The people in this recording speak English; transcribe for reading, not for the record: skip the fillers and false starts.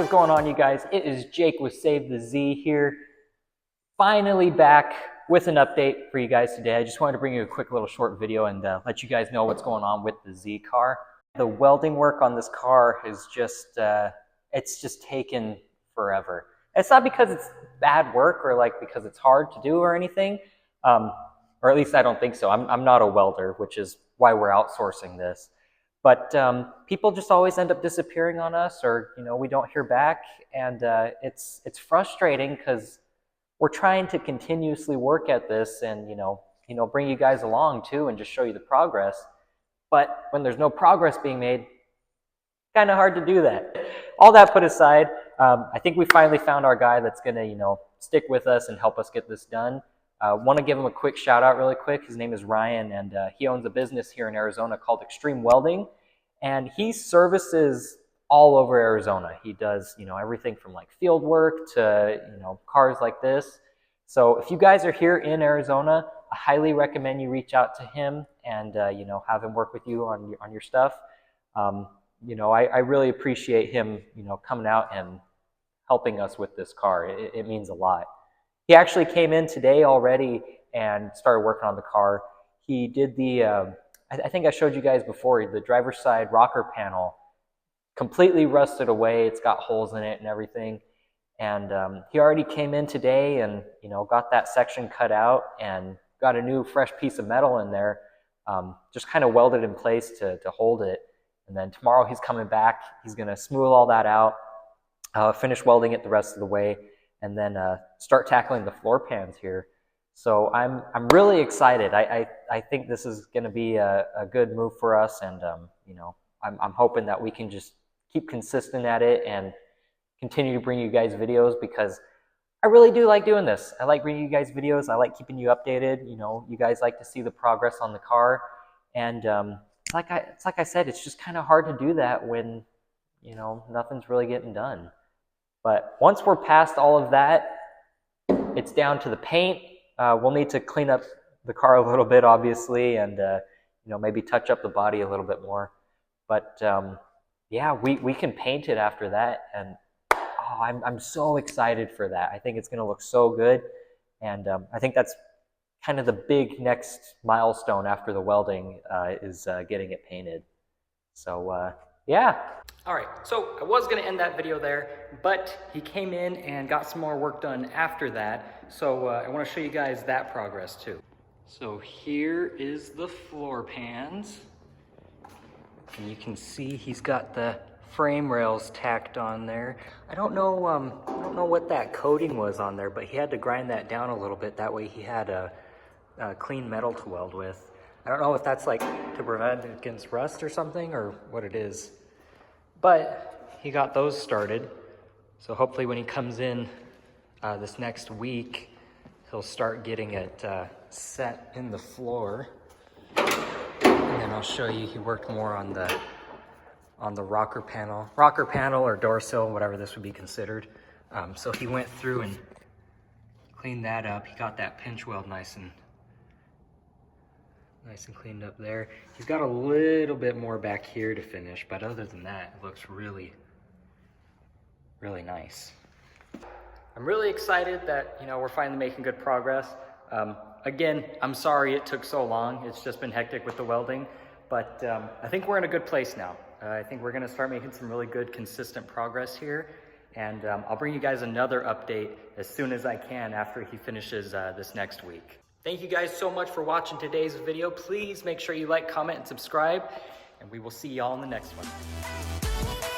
is going on, you guys? It is Jake with Save the Z here. Finally back with an update for you guys today. I just wanted to bring you a quick little short video and let you guys know what's going on with the Z car. The welding work on this car is just, it's just taken forever. It's not because it's bad work or like because it's hard to do or anything, or at least I don't think so. I'm not a welder, which is why we're outsourcing this. But people just always end up disappearing on us, or we don't hear back, and it's frustrating because we're trying to continuously work at this and bring you guys along too and just show you the progress. But when there's no progress being made, kind of hard to do that. All that put aside, I think we finally found our guy that's gonna stick with us and help us get this done. Want to give him a quick shout out really quick. His name is Ryan, and he owns a business here in Arizona called Xtreem Welding, and he services all over Arizona. He does everything from like field work to cars like this. So if you guys are here in Arizona, I highly recommend you reach out to him and have him work with you on your stuff. I really appreciate him coming out and helping us with this car. It means a lot. He actually came in today already and started working on the car. He did the, I think I showed you guys before, the driver's side rocker panel completely rusted away. It's got holes in it and everything. And he already came in today and, got that section cut out and got a new fresh piece of metal in there, just kind of welded in place to hold it. And then tomorrow he's coming back. He's going to smooth all that out, finish welding it the rest of the way, and then start tackling the floor pans here. So I'm really excited. I think this is going to be a good move for us, and I'm hoping that we can just keep consistent at it and continue to bring you guys videos, because I really do like doing this. I like bringing you guys videos. I like keeping you updated. You guys like to see the progress on the car, and it's like I said, it's just kind of hard to do that when nothing's really getting done. But once we're past all of that, it's down to the paint. We'll need to clean up the car a little bit, obviously, and maybe touch up the body a little bit more. But yeah, we can paint it after that, and I'm so excited for that. I think it's going to look so good, and I think that's kind of the big next milestone after the welding is getting it painted. So yeah. All right, so I was gonna end that video there, but he came in and got some more work done after that. So I wanna show you guys that progress too. So here is the floor pans. And you can see he's got the frame rails tacked on there. I don't know what that coating was on there, but he had to grind that down a little bit. That way he had a clean metal to weld with. I don't know if that's like to prevent against rust or something, or what it is. But he got those started. So hopefully when he comes in this next week, he'll start getting it set in the floor. And then I'll show you, he worked more on the rocker panel or door sill, whatever this would be considered. So he went through and cleaned that up. He got that pinch weld nice and cleaned up there. He's got a little bit more back here to finish, but other than that, it looks really, really nice. I'm really excited that we're finally making good progress. Again, I'm sorry it took so long. It's just been hectic with the welding, but I think we're in a good place now. I think we're going to start making some really good, consistent progress here, and I'll bring you guys another update as soon as I can after he finishes this next week. Thank you guys so much for watching today's video. Please make sure you like, comment, and subscribe, and we will see y'all in the next one.